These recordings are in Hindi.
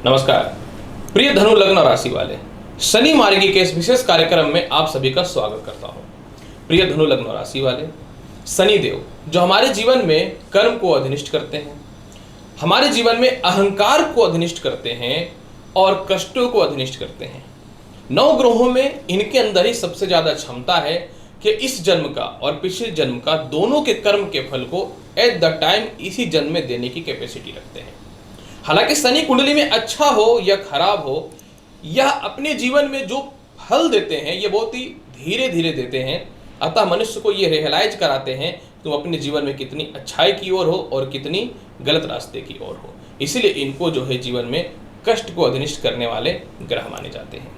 नमस्कार प्रिय धनु लग्न और राशि वाले, शनि मार्गी के इस विशेष कार्यक्रम में आप सभी का स्वागत करता हूं। प्रिय धनु लग्न और राशि वाले, शनि देव जो हमारे जीवन में कर्म को अधिनिष्ठ करते हैं, हमारे जीवन में अहंकार को अधिनिष्ठ करते हैं और कष्टों को अधिनिष्ठ करते हैं। 9 ग्रहों में इनके अंदर ही सबसे ज्यादा क्षमता है कि इस जन्म का और पिछले जन्म का दोनों के कर्म के फल को एट द टाइम इसी जन्म में देने की कैपेसिटी रखते हैं। हालांकि शनि कुंडली में अच्छा हो या खराब हो, यह अपने जीवन में जो फल देते हैं ये बहुत ही धीरे धीरे देते हैं। अतः मनुष्य को ये रियलाइज कराते हैं तुम अपने जीवन में कितनी अच्छाई की ओर हो और कितनी गलत रास्ते की ओर हो। इसीलिए इनको जो है जीवन में कष्ट को अधिनिष्ठ करने वाले ग्रह माने जाते हैं।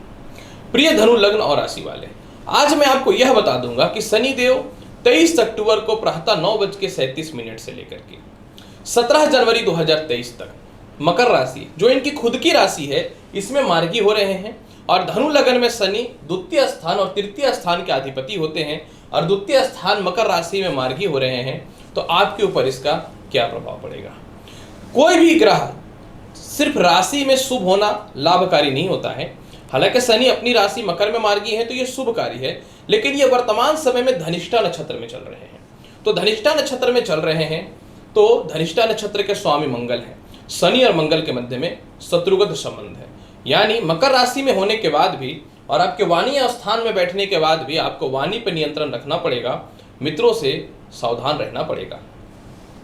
प्रिय धनु लग्न और राशि वाले, आज मैं आपको यह बता दूंगा कि शनि देव 23 अक्टूबर को प्रातः 9:37 से लेकर के 17 जनवरी 2023 तक मकर राशि जो इनकी खुद की राशि है इसमें मार्गी हो रहे हैं। और धनु लगन में शनि द्वितीय स्थान और तृतीय स्थान के अधिपति होते हैं और द्वितीय स्थान मकर राशि में मार्गी हो रहे हैं, तो आपके ऊपर इसका क्या प्रभाव पड़ेगा। कोई भी ग्रह सिर्फ राशि में शुभ होना लाभकारी नहीं होता है। हालांकि शनि अपनी राशि मकर में मार्गी है तो ये शुभकारी है, लेकिन ये वर्तमान समय में धनिष्ठा नक्षत्र में चल रहे हैं। तो धनिष्ठा नक्षत्र में चल रहे हैं तो धनिष्ठा नक्षत्र के स्वामी मंगल है। शनि और मंगल के मध्य में शत्रुगत संबंध है, यानी मकर राशि में होने के बाद भी और आपके वाणी स्थान में बैठने के बाद भी आपको वाणी पर नियंत्रण रखना पड़ेगा, मित्रों से सावधान रहना पड़ेगा।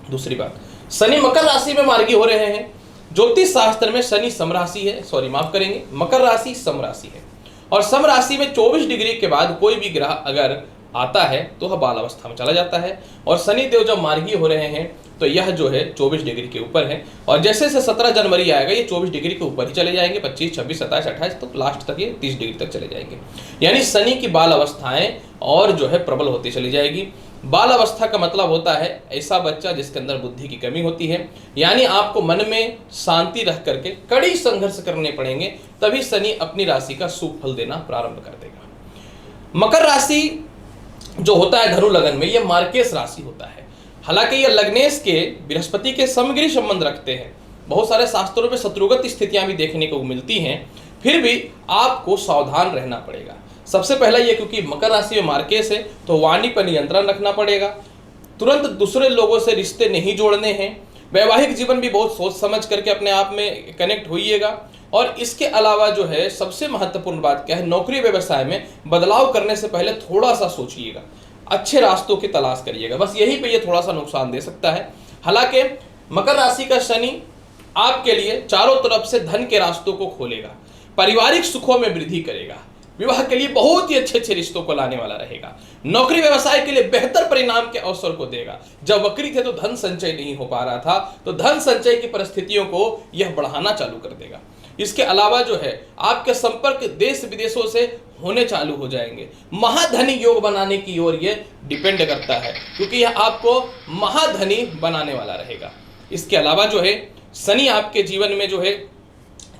दूसरी बात, शनि मकर राशि में मार्गी हो रहे हैं। ज्योतिष शास्त्र में शनि समराशि है, मकर राशि समराशि है और समराशि में 24 डिग्री के बाद कोई भी ग्रह अगर आता है तो वह बाल अवस्था में चला जाता है। और शनि देव जब मार्गी हो रहे हैं तो यह जो है 24 डिग्री के ऊपर है और जैसे से 17 जनवरी आएगा ये 24 डिग्री के ऊपर ही चले जाएंगे। 25, 26, 27, 28 तो लास्ट तक ये 30 डिग्री तक चले जाएंगे, यानी शनि की बाल अवस्थाएं और जो है प्रबल होती चली जाएगी। बाल अवस्था का मतलब होता है ऐसा बच्चा जिसके अंदर बुद्धि की कमी होती है, यानी आपको मन में शांति रख करके कड़ी संघर्ष करने पड़ेंगे, तभी शनि अपनी राशि का शुभ फल देना प्रारंभ कर देगा। मकर राशि जो होता है धनु लगन में, यह मार्केश राशि होता है। हालांकि यह लग्नेश के बृहस्पति के समग्री संबंध रखते हैं। बहुत सारे शास्त्रों में शत्रुगत स्थितियां भी देखने को मिलती हैं, फिर भी आपको सावधान रहना पड़ेगा। सबसे पहला ये, क्योंकि मकर राशि में मार्केश है तो वाणी पर नियंत्रण रखना पड़ेगा। तुरंत दूसरे लोगों से रिश्ते नहीं जोड़ने हैं। वैवाहिक जीवन भी बहुत सोच समझ करके अपने आप में कनेक्ट होइएगा। और इसके अलावा जो है सबसे महत्वपूर्ण बात क्या है, नौकरी व्यवसाय में बदलाव करने से पहले थोड़ा सा सोचिएगा, अच्छे रास्तों की तलाश करिएगा। बस यही पे ये थोड़ा सा नुकसान दे सकता है। हालांकि मकर राशि का शनि आपके लिए चारों तरफ से धन के रास्तों को खोलेगा, पारिवारिक सुखों में वृद्धि करेगा, विवाह के लिए बहुत ही अच्छे रिश्तों को लाने वाला रहेगा, नौकरी व्यवसाय के लिए बेहतर परिणाम के अवसर को देगा। जब वक्री थे तो धन संचय नहीं हो पा रहा था, तो धन संचय की परिस्थितियों को यह बढ़ाना चालू कर देगा। इसके अलावा जो है आपके संपर्क देश विदेशों से होने चालू हो जाएंगे। महाधनी योग बनाने की ओर ये डिपेंड करता है, क्योंकि यह आपको महाधनी बनाने वाला रहेगा। इसके अलावा जो है शनि आपके जीवन में जो है,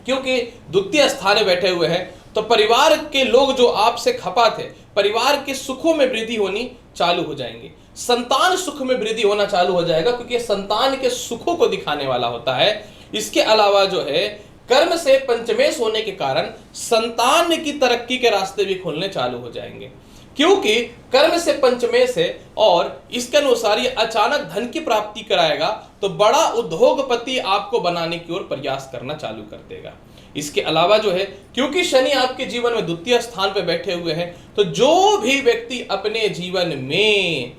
क्योंकि द्वितीय स्थान में बैठे हुए हैं, तो परिवार के लोग जो आपसे खपा थे, परिवार के सुखों में वृद्धि होनी चालू हो जाएंगी। संतान सुख में वृद्धि होना चालू हो जाएगा, क्योंकि संतान के सुखों को दिखाने वाला होता है। इसके अलावा जो है कर्म से पंचमेश होने के कारण संतान की तरक्की के रास्ते भी खुलने चालू हो जाएंगे, क्योंकि कर्म से पंचमेश है और इसके अनुसार ये अचानक धन की प्राप्ति कराएगा, तो बड़ा उद्योगपति आपको बनाने की ओर प्रयास करना चालू कर देगा। इसके अलावा जो है, क्योंकि शनि आपके जीवन में द्वितीय स्थान पर बैठे हुए हैं, तो जो भी व्यक्ति अपने जीवन में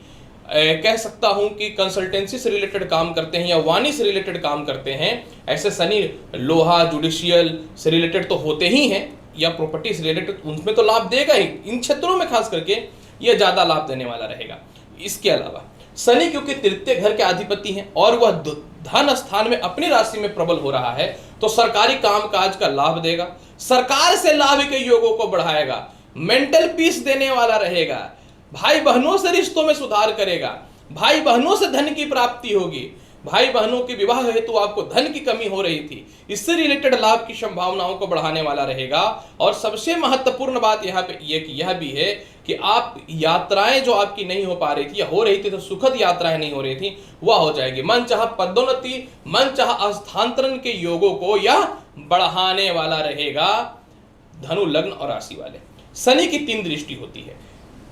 कह सकता हूं कि कंसल्टेंसी से रिलेटेड काम करते हैं या वाणी से रिलेटेड काम करते हैं, ऐसे शनि लोहा जुडिशियल से रिलेटेड तो होते ही हैं, या प्रॉपर्टी से रिलेटेड, उनमें तो लाभ देगा ही। इन क्षेत्रों में खास करके यह ज्यादा लाभ देने वाला रहेगा। इसके अलावा शनि क्योंकि तृतीय घर के अधिपति हैं और वह धन स्थान में अपनी राशि में प्रबल हो रहा है, तो सरकारी कामकाज का लाभ देगा, सरकार से लाभ के योगों को बढ़ाएगा, मेंटल पीस देने वाला रहेगा, भाई बहनों से रिश्तों में सुधार करेगा, भाई बहनों से धन की प्राप्ति होगी, भाई बहनों के विवाह हेतु आपको धन की कमी हो रही थी, इससे रिलेटेड लाभ की संभावनाओं को बढ़ाने वाला रहेगा। और सबसे महत्वपूर्ण बात यहाँ पे यह भी है कि आप यात्राएं जो आपकी नहीं हो पा रही थी या हो रही थी तो सुखद यात्राएं नहीं हो रही थी, वह हो जाएगी। मन चाह पदोन्नति, मन चाह स्थानांतरण के योगों को यह बढ़ाने वाला रहेगा। धनु लग्न और राशि वाले, शनि की 3 दृष्टि होती है।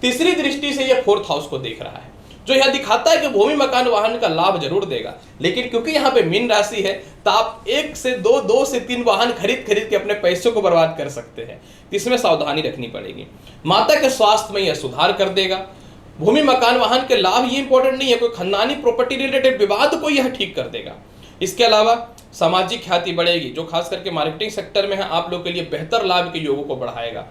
तीसरी दृष्टि से यह 4th हाउस को देख रहा है, जो यह दिखाता है कि भूमि मकान वाहन का लाभ जरूर देगा, लेकिन क्योंकि यहाँ पे मीन राशि है तो आप 1 से 2, 2 से 3 वाहन खरीद के अपने पैसों को बर्बाद कर सकते हैं। इसमें सावधानी रखनी पड़ेगी। माता के स्वास्थ्य में यह सुधार कर देगा। भूमि मकान वाहन के लाभ, ये इंपॉर्टेंट नहीं है, कोई खानदानी प्रॉपर्टी रिलेटेड विवाद को यह ठीक कर देगा। इसके अलावा सामाजिक ख्याति बढ़ेगी, जो खास करके मार्केटिंग सेक्टर में है आप लोग के लिए बेहतर लाभ के योगों को बढ़ाएगा।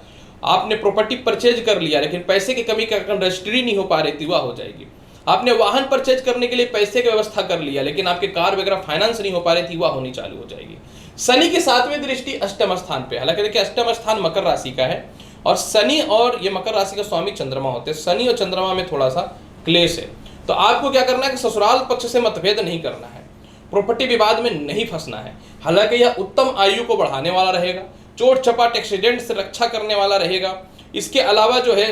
आपने प्रॉपर्टी परचेज कर लिया लेकिन पैसे की कमी के कारण रजिस्ट्री नहीं हो पा रही थी, वह हो जाएगी। आपने वाहन परचेज करने के लिए पैसे की व्यवस्था कर लिया लेकिन आपके कार वगैरह फाइनेंस नहीं हो पा रही थी, वह होनी चालू हो जाएगी। शनि की 7वीं दृष्टि अष्टम स्थान पे, हालांकि देखिए अष्टम स्थान मकर राशि का है और शनि और ये मकर राशि का स्वामी चंद्रमा होते हैं। शनि और चंद्रमा में थोड़ा सा क्लेश है, तो आपको क्या करना है कि ससुराल पक्ष से मतभेद नहीं करना है, प्रॉपर्टी विवाद में नहीं फंसना है। हालांकि यह उत्तम आयु को बढ़ाने वाला रहेगा, चोट चपाट एक्सीडेंट से रक्षा करने वाला रहेगा। इसके अलावा जो है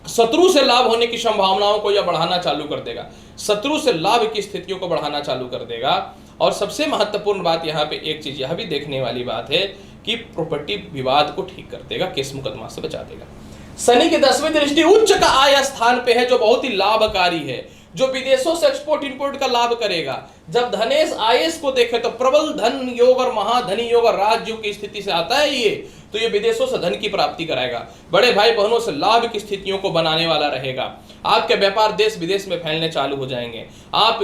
शत्रु से लाभ होने की संभावनाओं को यह बढ़ाना चालू कर देगा, शत्रु से लाभ की स्थितियों को बढ़ाना चालू कर देगा। और सबसे महत्वपूर्ण बात यहाँ पे एक चीज यह भी देखने वाली बात है कि प्रॉपर्टी विवाद को ठीक कर देगा, केस मुकदमा से बचा देगा। शनि की 10वीं दृष्टि उच्च का आय स्थान पे है, जो बहुत ही लाभकारी है, जो विदेशों से एक्सपोर्ट इंपोर्ट का लाभ करेगा। जब धनेश आयस को देखे तो प्रबल धन योग और महाधनी योग और राजयोग की स्थिति से आता है ये, तो ये विदेशों से धन की प्राप्ति कराएगा। बड़े भाई बहनों से लाभ की स्थितियों को बनाने वाला रहेगा। आपके व्यापार देश विदेश में फैलने चालू हो जाएंगे, आप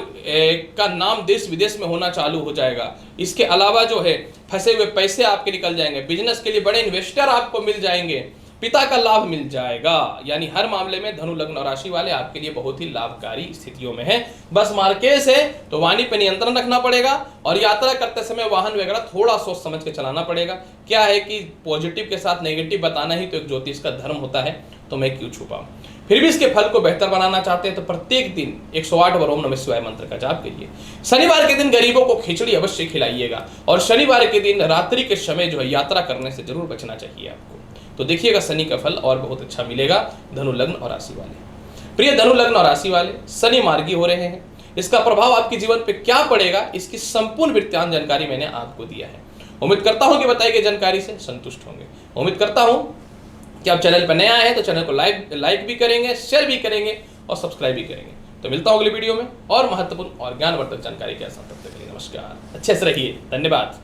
का नाम देश विदेश में होना चालू हो जाएगा। इसके अलावा जो है फंसे हुए पैसे आपके निकल जाएंगे, बिजनेस के लिए बड़े इन्वेस्टर आपको मिल जाएंगे, पिता का लाभ मिल जाएगा। यानी हर मामले में धनु लग्न और राशि वाले आपके लिए बहुत ही लाभकारी स्थितियों में है। बस मार्केस है तो वाणी पर नियंत्रण रखना पड़ेगा और यात्रा करते समय वाहन वगैरह थोड़ा सोच समझ के चलाना पड़ेगा। क्या है कि पॉजिटिव के साथ नेगेटिव बताना ही तो एक ज्योतिष का धर्म होता है, तो मैं क्यों छुपाऊं। फिर भी इसके फल को बेहतर बनाना चाहते हैं तो प्रत्येक दिन 108 बार ओम नमः शिवाय मंत्र का जाप करिए। शनिवार के दिन गरीबों को खिचड़ी अवश्य खिलाइएगा और शनिवार के दिन रात्रि के समय जो है यात्रा करने से जरूर बचना चाहिए आपको। तो देखिएगा शनि का फल और बहुत अच्छा मिलेगा धनु लग्न और राशि वाले। प्रिय धनु लग्न और राशि वाले, शनि मार्गी हो रहे हैं, इसका प्रभाव आपके जीवन पे क्या पड़ेगा इसकी संपूर्ण वृत्तांत जानकारी मैंने आपको दिया है। उम्मीद करता हूं कि बताई गई जानकारी से संतुष्ट होंगे। उम्मीद करता हूं कि आप चैनल पर नए आए हैं तो चैनल को लाइक भी करेंगे, शेयर भी करेंगे और सब्सक्राइब भी करेंगे। तो मिलता हूं अगली वीडियो में और महत्वपूर्ण और ज्ञानवर्धक जानकारी के साथ। तब तक के लिए नमस्कार, अच्छे से रहिए, धन्यवाद।